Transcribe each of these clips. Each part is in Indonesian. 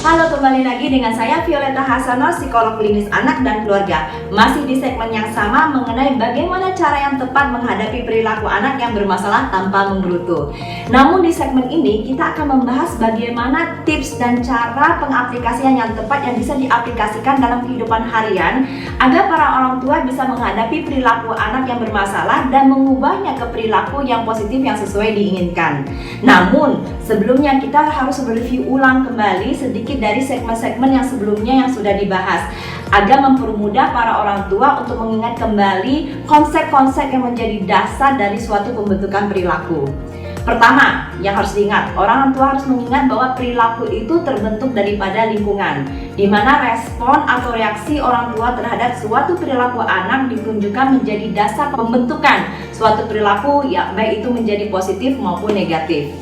Halo, kembali lagi dengan saya Violeta Hasano, psikolog klinis anak dan keluarga. Masih di segmen yang sama mengenai bagaimana cara yang tepat menghadapi perilaku anak yang bermasalah tanpa menggerutu. Namun di segmen ini kita akan membahas bagaimana tips dan cara pengaplikasian yang tepat yang bisa diaplikasikan dalam kehidupan harian agar para orang tua bisa menghadapi perilaku anak yang bermasalah dan mengubahnya ke perilaku yang positif yang sesuai diinginkan. Namun sebelumnya kita harus mereview ulang kembali sedikit dari segmen-segmen yang sebelumnya yang sudah dibahas agar mempermudah para orang tua untuk mengingat kembali konsep-konsep yang menjadi dasar dari suatu pembentukan perilaku. Pertama, yang harus diingat, orang tua harus mengingat bahwa perilaku itu terbentuk daripada lingkungan, di mana respon atau reaksi orang tua terhadap suatu perilaku anak ditunjukkan menjadi dasar pembentukan suatu perilaku, ya baik itu menjadi positif maupun negatif.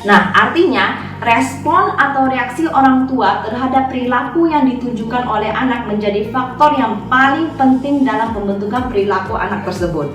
Nah, artinya respon atau reaksi orang tua terhadap perilaku yang ditunjukkan oleh anak menjadi faktor yang paling penting dalam pembentukan perilaku anak tersebut.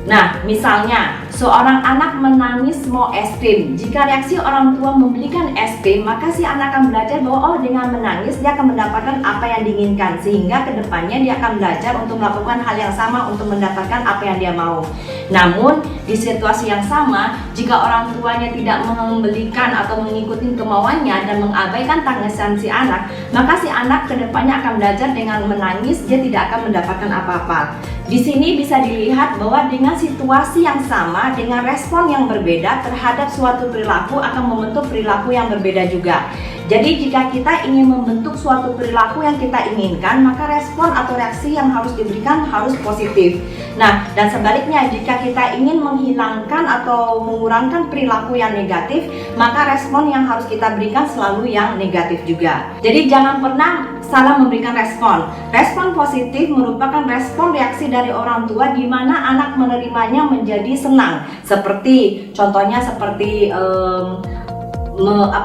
Nah, misalnya seorang anak menangis mau es krim. Jika reaksi orang tua membelikan es krim, maka si anak akan belajar bahwa dengan menangis dia akan mendapatkan apa yang diinginkan, sehingga kedepannya dia akan belajar untuk melakukan hal yang sama untuk mendapatkan apa yang dia mau. Namun di situasi yang sama, jika orang tuanya tidak membelikan atau mengikuti kemauannya dan mengabaikan tangisan si anak, maka si anak kedepannya akan belajar dengan menangis dia tidak akan mendapatkan apa-apa. Di sini bisa dilihat bahwa dengan situasi yang sama, dengan respon yang berbeda terhadap suatu perilaku akan membentuk perilaku yang berbeda juga. Jadi jika kita ingin membentuk suatu perilaku yang kita inginkan, maka respon atau reaksi yang harus diberikan harus positif. Nah, dan sebaliknya jika kita ingin menghilangkan atau mengurangkan perilaku yang negatif, maka respon yang harus kita berikan selalu yang negatif juga. Jadi jangan pernah salah memberikan respon. Respon positif merupakan respon reaksi dari orang tua di mana anak menerimanya menjadi senang. Seperti contohnya seperti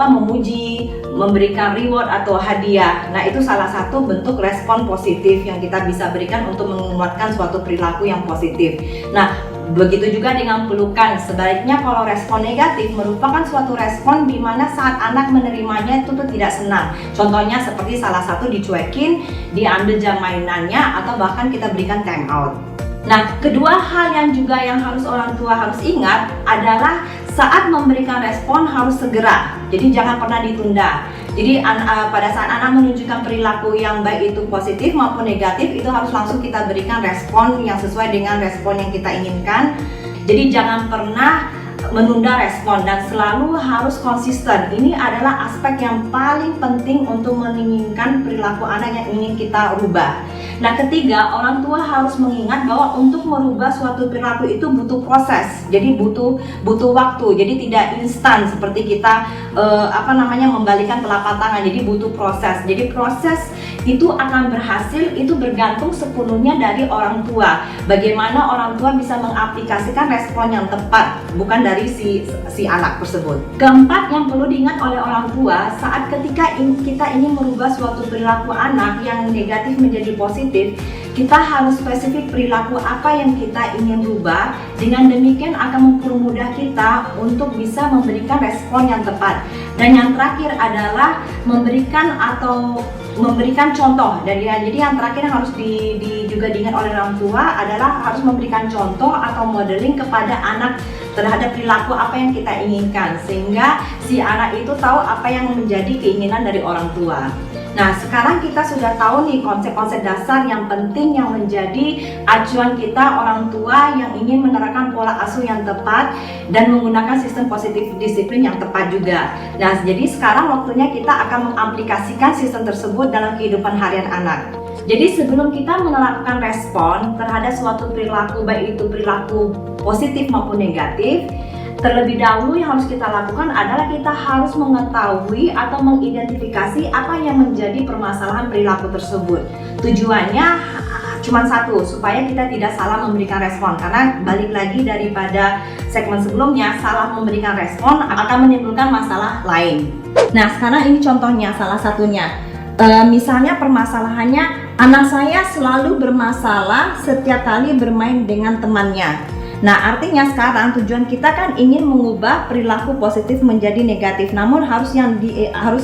memuji, memberikan reward atau hadiah. Nah, itu salah satu bentuk respon positif yang kita bisa berikan untuk menguatkan suatu perilaku yang positif. Nah, begitu juga dengan pelukan. Sebaliknya kalau respon negatif merupakan suatu respon di mana saat anak menerimanya itu tuh tidak senang. Contohnya seperti salah satu dicuekin, diambil jam mainannya, atau bahkan kita berikan time out. Nah, kedua hal yang juga yang harus orang tua harus ingat adalah saat memberikan respon harus segera. Jadi jangan pernah ditunda. Jadi pada saat anak menunjukkan perilaku yang baik itu positif maupun negatif, itu harus langsung kita berikan respon yang sesuai dengan respon yang kita inginkan. Jadi jangan pernah menunda respon dan selalu harus konsisten. Ini adalah aspek yang paling penting untuk menginginkan perilaku anak yang ingin kita rubah. Nah, ketiga, orang tua harus mengingat bahwa untuk merubah suatu perilaku itu butuh proses. Jadi butuh waktu. Jadi tidak instan seperti kita membalikan telapak tangan. Jadi butuh proses. Jadi proses itu akan berhasil itu bergantung sepenuhnya dari orang tua. Bagaimana orang tua bisa mengaplikasikan respon yang tepat, bukan dari si anak tersebut. Keempat yang perlu diingat oleh orang tua saat ketika kita ingin merubah suatu perilaku anak yang negatif menjadi positif, kita harus spesifik perilaku apa yang kita ingin rubah. Dengan demikian akan mempermudah kita untuk bisa memberikan respon yang tepat. Dan yang terakhir adalah memberikan contoh. Jadi yang terakhir yang harus juga diingat oleh orang tua adalah harus memberikan contoh atau modeling kepada anak terhadap perilaku apa yang kita inginkan, sehingga si anak itu tahu apa yang menjadi keinginan dari orang tua. Nah, sekarang kita sudah tahu nih konsep-konsep dasar yang penting yang menjadi acuan kita orang tua yang ingin menerapkan pola asuh yang tepat dan menggunakan sistem positif disiplin yang tepat juga. Nah, jadi sekarang waktunya kita akan mengaplikasikan sistem tersebut dalam kehidupan harian anak. Jadi sebelum kita menerapkan respon terhadap suatu perilaku, baik itu perilaku positif maupun negatif, terlebih dahulu yang harus kita lakukan adalah kita harus mengetahui atau mengidentifikasi apa yang menjadi permasalahan perilaku tersebut. Tujuannya cuma satu, supaya kita tidak salah memberikan respon. Karena balik lagi daripada segmen sebelumnya, salah memberikan respon akan menimbulkan masalah lain. Nah, sekarang ini contohnya salah satunya. Misalnya permasalahannya, anak saya selalu bermasalah setiap kali bermain dengan temannya. Nah, artinya sekarang tujuan kita kan ingin mengubah perilaku positif menjadi negatif. Namun harus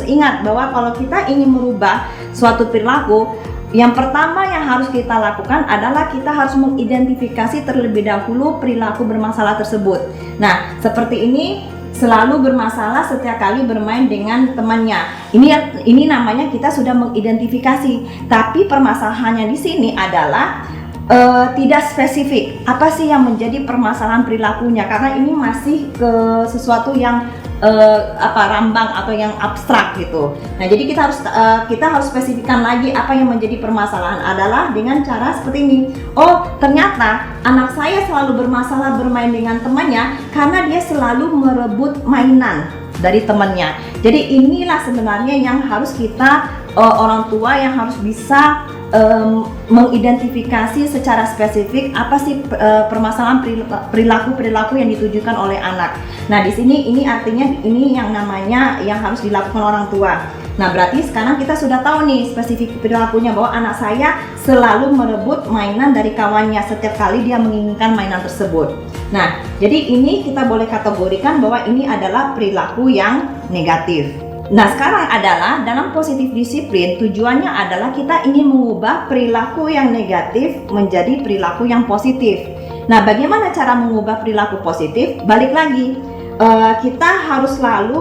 ingat bahwa kalau kita ingin merubah suatu perilaku, yang pertama yang harus kita lakukan adalah kita harus mengidentifikasi terlebih dahulu perilaku bermasalah tersebut. Nah, seperti ini, selalu bermasalah setiap kali bermain dengan temannya. Ini namanya kita sudah mengidentifikasi. Tapi permasalahannya di sini adalah tidak spesifik. Apa sih yang menjadi permasalahan perilakunya? Karena ini masih ke sesuatu yang rambang atau yang abstrak gitu. Nah, jadi kita harus spesifikkan lagi apa yang menjadi permasalahan adalah dengan cara seperti ini. Oh, ternyata anak saya selalu bermasalah bermain dengan temannya karena dia selalu merebut mainan dari temannya. Jadi inilah sebenarnya yang harus kita orang tua yang harus bisa mengidentifikasi secara spesifik apa sih permasalahan perilaku yang ditujukan oleh anak. Nah, di sini ini artinya ini yang namanya yang harus dilakukan orang tua. Nah, berarti sekarang kita sudah tahu nih spesifik perilakunya bahwa anak saya selalu merebut mainan dari kawannya setiap kali dia menginginkan mainan tersebut. Nah, jadi ini kita boleh kategorikan bahwa ini adalah perilaku yang negatif. Nah, sekarang adalah dalam positif disiplin tujuannya adalah kita ingin mengubah perilaku yang negatif menjadi perilaku yang positif. Nah, bagaimana cara mengubah perilaku positif? Balik lagi, kita harus selalu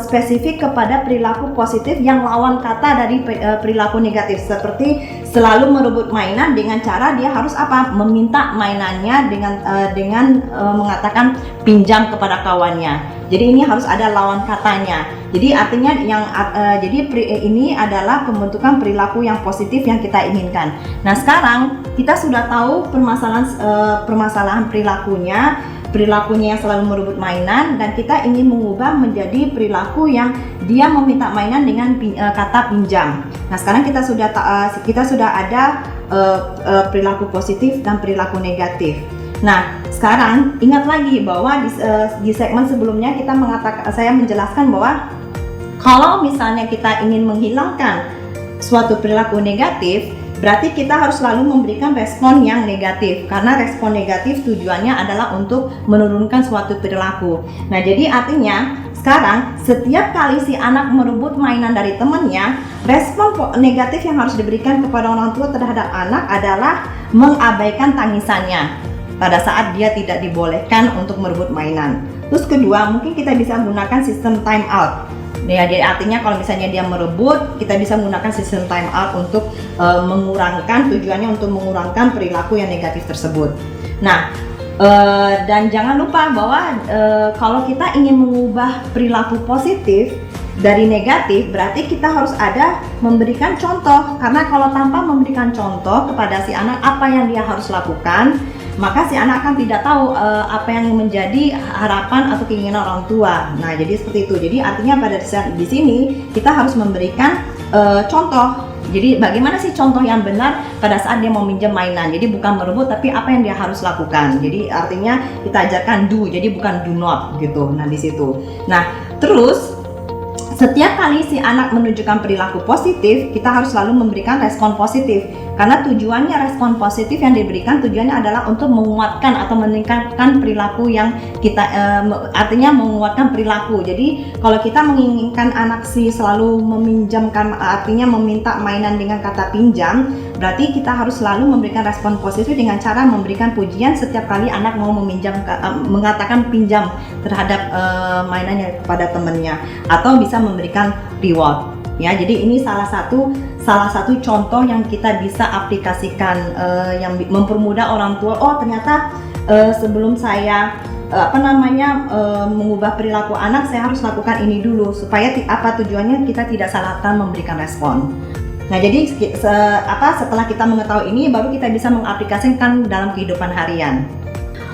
spesifik kepada perilaku positif yang lawan kata dari perilaku negatif, seperti selalu merebut mainan dengan cara dia harus meminta mainannya dengan mengatakan pinjam kepada kawannya. Jadi ini harus ada lawan katanya. Jadi artinya ini adalah pembentukan perilaku yang positif yang kita inginkan. Nah, sekarang kita sudah tahu permasalahan perilakunya yang selalu merebut mainan, dan kita ingin mengubah menjadi perilaku yang dia meminta mainan dengan kata pinjam. Nah, sekarang kita sudah ada perilaku positif dan perilaku negatif. Nah, sekarang ingat lagi bahwa di segmen sebelumnya saya menjelaskan bahwa kalau misalnya kita ingin menghilangkan suatu perilaku negatif, berarti kita harus selalu memberikan respon yang negatif, karena respon negatif tujuannya adalah untuk menurunkan suatu perilaku. Nah, jadi artinya sekarang setiap kali si anak merebut mainan dari temannya, respon negatif yang harus diberikan kepada orang tua terhadap anak adalah mengabaikan tangisannya pada saat dia tidak dibolehkan untuk merebut mainan. Terus kedua, mungkin kita bisa menggunakan sistem time out. Ya, jadi artinya kalau misalnya dia merebut, kita bisa menggunakan sistem time out untuk tujuannya untuk mengurangkan perilaku yang negatif tersebut. Nah, dan jangan lupa bahwa kalau kita ingin mengubah perilaku positif dari negatif, berarti kita harus memberikan contoh. Karena kalau tanpa memberikan contoh kepada si anak apa yang dia harus lakukan, maka si anak akan tidak tahu apa yang menjadi harapan atau keinginan orang tua. Nah, jadi seperti itu. Jadi artinya pada saat di sini kita harus memberikan contoh. Jadi bagaimana sih contoh yang benar pada saat dia mau minjem mainan? Jadi bukan merebut, tapi apa yang dia harus lakukan. Jadi artinya kita ajarkan do, jadi bukan do not gitu. Nah, di situ. Nah, terus setiap kali si anak menunjukkan perilaku positif, kita harus selalu memberikan respon positif. Karena tujuannya respon positif yang diberikan tujuannya adalah untuk menguatkan atau meningkatkan perilaku yang kita artinya menguatkan perilaku. Jadi kalau kita menginginkan anak selalu meminjamkan, artinya meminta mainan dengan kata pinjam, berarti kita harus selalu memberikan respon positif dengan cara memberikan pujian setiap kali anak mau mengatakan pinjam terhadap mainannya kepada temannya, atau bisa memberikan reward. Ya, jadi ini salah satu contoh yang kita bisa aplikasikan yang mempermudah orang tua. Oh, ternyata sebelum saya mengubah perilaku anak, saya harus lakukan ini dulu supaya tujuannya kita tidak salahkan memberikan respon. Nah, jadi setelah kita mengetahui ini, baru kita bisa mengaplikasikan dalam kehidupan harian.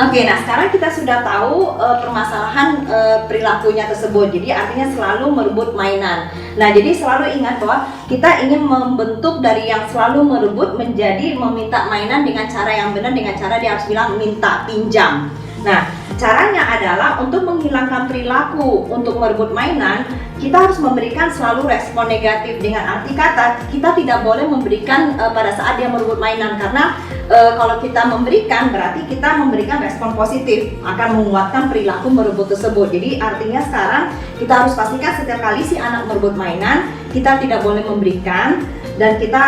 Oke, nah sekarang kita sudah tahu permasalahan perilakunya tersebut. Jadi artinya selalu merebut mainan. Nah, jadi selalu ingat bahwa kita ingin membentuk dari yang selalu merebut menjadi meminta mainan dengan cara yang benar, dengan cara dia harus bilang minta pinjam. Nah, caranya adalah untuk menghilangkan perilaku untuk merebut mainan, kita harus memberikan selalu respon negatif. Dengan arti kata, kita tidak boleh memberikan pada saat dia merebut mainan, karena kalau kita memberikan, berarti kita memberikan respon positif, akan menguatkan perilaku merebut tersebut. Jadi artinya sekarang kita harus pastikan setiap kali si anak merebut mainan, kita tidak boleh memberikan, dan kita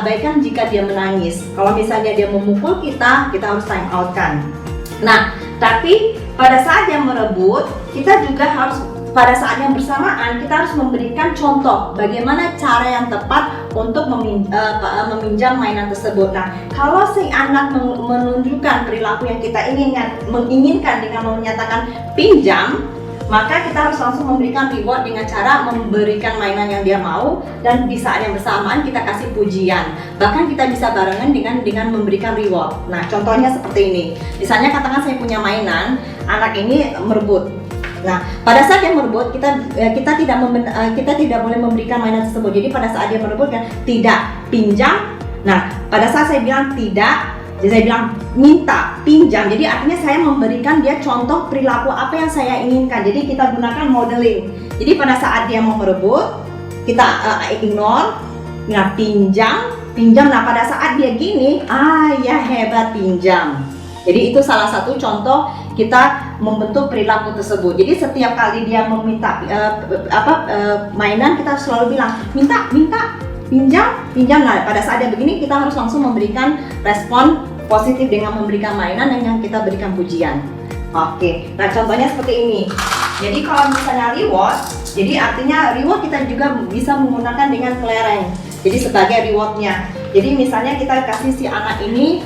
abaikan jika dia menangis. Kalau misalnya dia memukul kita harus time out kan. Nah, tapi pada saat dia merebut, kita juga harus pada saat yang bersamaan kita harus memberikan contoh bagaimana cara yang tepat untuk meminjam mainan tersebut. Nah, kalau si anak menunjukkan perilaku yang kita menginginkan dengan menyatakan pinjam, maka kita harus langsung memberikan reward dengan cara memberikan mainan yang dia mau, dan di saat yang bersamaan kita kasih pujian. Bahkan kita bisa barengan dengan memberikan reward. Nah, contohnya seperti ini. Misalnya katakan saya punya mainan, anak ini merebut. Nah, pada saat dia merebut, kita tidak boleh memberikan mainan tersebut. Jadi pada saat dia merebut kan tidak pinjam. Nah, pada saat saya bilang tidak, jadi saya bilang minta pinjam. Jadi artinya saya memberikan dia contoh perilaku apa yang saya inginkan. Jadi kita gunakan modeling. Jadi pada saat dia mau merebut, kita ignore. Nah, pinjam. Nah pada saat dia gini, ya hebat pinjam. Jadi itu salah satu contoh kita membentuk perilaku tersebut. Jadi setiap kali dia meminta mainan, kita selalu bilang minta, pinjam. Nah, pada saat dia begini kita harus langsung memberikan respon positif dengan memberikan mainan dan yang kita berikan pujian. Oke, nah contohnya seperti ini. Jadi kalau misalnya reward, jadi artinya reward kita juga bisa menggunakan dengan kelereng. Jadi sebagai rewardnya. Jadi misalnya kita kasih si anak ini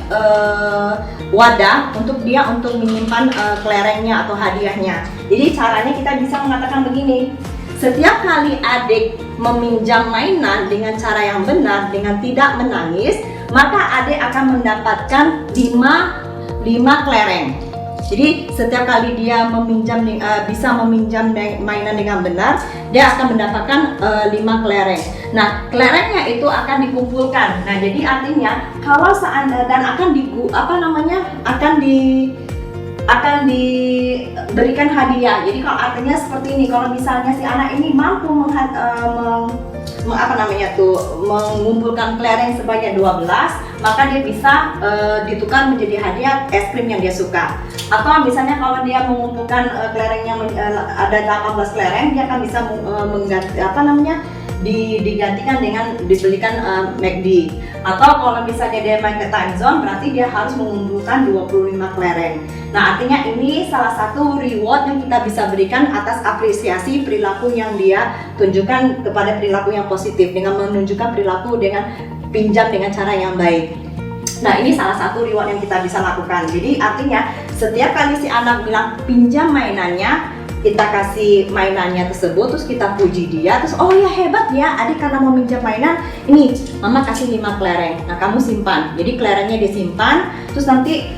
wadah untuk dia menyimpan kelerengnya atau hadiahnya. Jadi caranya kita bisa mengatakan begini. Setiap kali adik meminjam mainan dengan cara yang benar, dengan tidak menangis, maka adik akan mendapatkan 5 kelereng. Jadi setiap kali dia bisa meminjam mainan dengan benar, dia akan mendapatkan 5 kelereng. Nah, kelerengnya itu akan dikumpulkan. Nah, jadi artinya kalau dan akan diberikan hadiah. Jadi kalau artinya seperti ini, kalau misalnya si anak ini mampu mengumpulkan kelereng sebanyak 12, maka dia bisa ditukar menjadi hadiah es krim yang dia suka. Atau misalnya kalau dia mengumpulkan kelerengnya ada 18 kelereng, dia akan bisa digantikan dengan dibelikan McD. Atau kalau misalnya dia main ke time zone, berarti dia harus mengumpulkan 25 kelereng. Nah, artinya ini salah satu reward yang kita bisa berikan atas apresiasi perilaku yang dia tunjukkan kepada perilaku yang positif, dengan menunjukkan perilaku dengan pinjam dengan cara yang baik. Nah, ini salah satu reward yang kita bisa lakukan. Jadi artinya setiap kali si anak bilang pinjam mainannya, kita kasih mainannya tersebut, terus kita puji dia, terus oh ya hebat ya adik karena mau minjam mainan, ini mama kasih 5 kelereng, nah kamu simpan. Jadi kelerengnya disimpan, terus nanti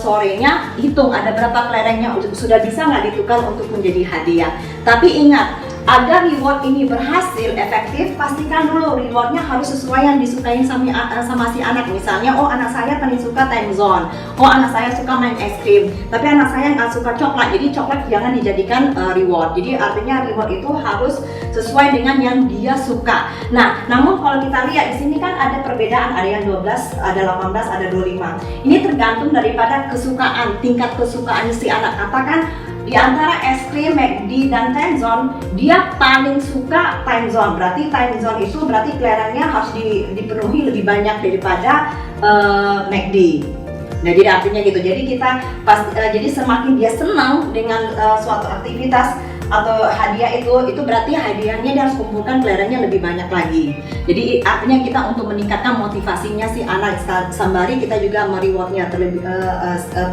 sorenya hitung ada berapa kelerengnya, sudah bisa nggak ditukar untuk menjadi hadiah. Tapi ingat, agar reward ini berhasil efektif, pastikan dulu rewardnya harus sesuai yang disukai sama si anak. Misalnya, oh anak saya paling suka time zone, oh anak saya suka main es krim, tapi anak saya nggak suka coklat, jadi coklat jangan dijadikan reward. Jadi artinya reward itu harus sesuai dengan yang dia suka. Nah, namun kalau kita lihat di sini kan ada perbedaan, ada yang 12, ada 18, ada 25. Ini tergantung daripada kesukaan, tingkat kesukaan si anak. Katakan di antara es krim, McD, dan time zone, dia paling suka time zone. Berarti time zone itu berarti kelerengnya harus dipenuhi lebih banyak daripada McD. Nah, jadi artinya gitu. Jadi jadi semakin dia senang dengan suatu aktivitas atau hadiah itu berarti hadiahnya dia harus kumpulkan kelerengnya lebih banyak lagi. Jadi artinya kita untuk meningkatkan motivasinya si anak, sembari kita juga merewardnya terlebih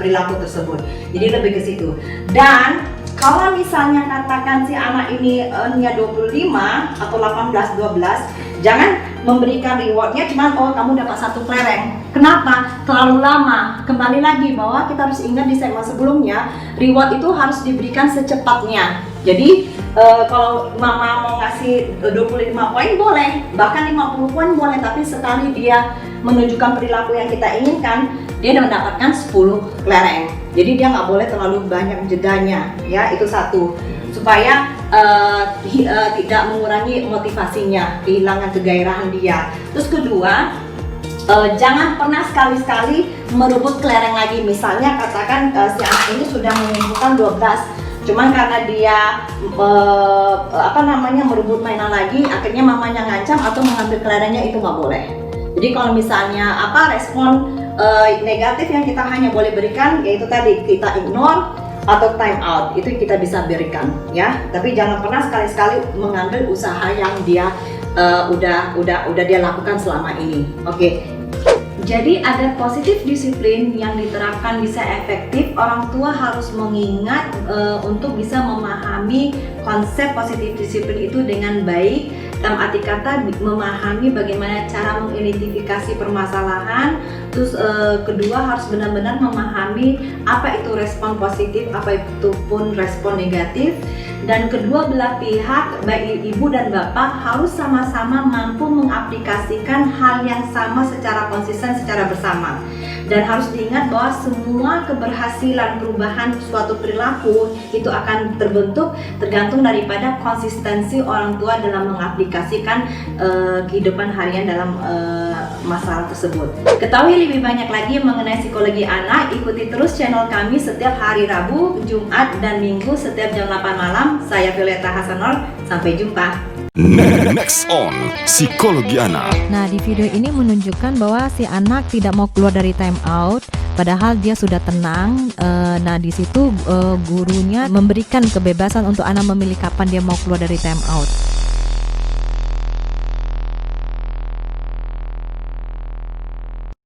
perilaku tersebut. Jadi lebih ke situ. Dan kalau misalnya katakan si anak ini nya 25 atau 18, 12, jangan memberikan rewardnya cuman oh kamu dapat 1 kelereng. Kenapa? Terlalu lama. Kembali lagi bahwa kita harus ingat di segmen sebelumnya, reward itu harus diberikan secepatnya. Jadi kalau mama mau ngasih 25 poin boleh, bahkan 50 poin boleh, tapi sekali dia menunjukkan perilaku yang kita inginkan, dia mendapatkan 10 kelereng. Jadi dia nggak boleh terlalu banyak jedanya, ya itu satu, supaya tidak mengurangi motivasinya, kehilangan kegairahan dia. Terus kedua, Jangan pernah sekali-sekali merebut kelereng lagi. Misalnya katakan si anak ini sudah mengumpulkan 12, cuman karena dia merebut mainan lagi, akhirnya mamanya ngancam atau mengambil kelerengnya, itu nggak boleh. Jadi kalau misalnya respon negatif yang kita hanya boleh berikan yaitu tadi kita ignore atau time out, itu kita bisa berikan ya. Tapi jangan pernah sekali-sekali mengambil usaha yang dia udah dia lakukan selama ini. Oke. Jadi ada positif disiplin yang diterapkan bisa efektif. Orang tua harus mengingat untuk bisa memahami konsep positif disiplin itu dengan baik. Dalam arti kata memahami bagaimana cara mengidentifikasi permasalahan. Terus kedua harus benar-benar memahami apa itu respon positif, apa itu pun respon negatif. Dan kedua belah pihak, baik ibu dan bapak, harus sama-sama mampu mengaplikasikan hal yang sama secara konsisten, secara bersama. Dan harus diingat bahwa semua keberhasilan perubahan suatu perilaku itu akan tergantung daripada konsistensi orang tua dalam mengaplikasikan kehidupan harian dalam masalah tersebut. Ketahui lebih banyak lagi mengenai psikologi anak, ikuti terus channel kami setiap hari Rabu, Jumat, dan Minggu setiap jam 8 malam. Saya Violeta Hasanor, sampai jumpa. Next on Psikologi Anak. Nah, di video ini menunjukkan bahwa si anak tidak mau keluar dari time out, padahal dia sudah tenang. Nah, di situ gurunya memberikan kebebasan untuk anak memilih kapan dia mau keluar dari time out.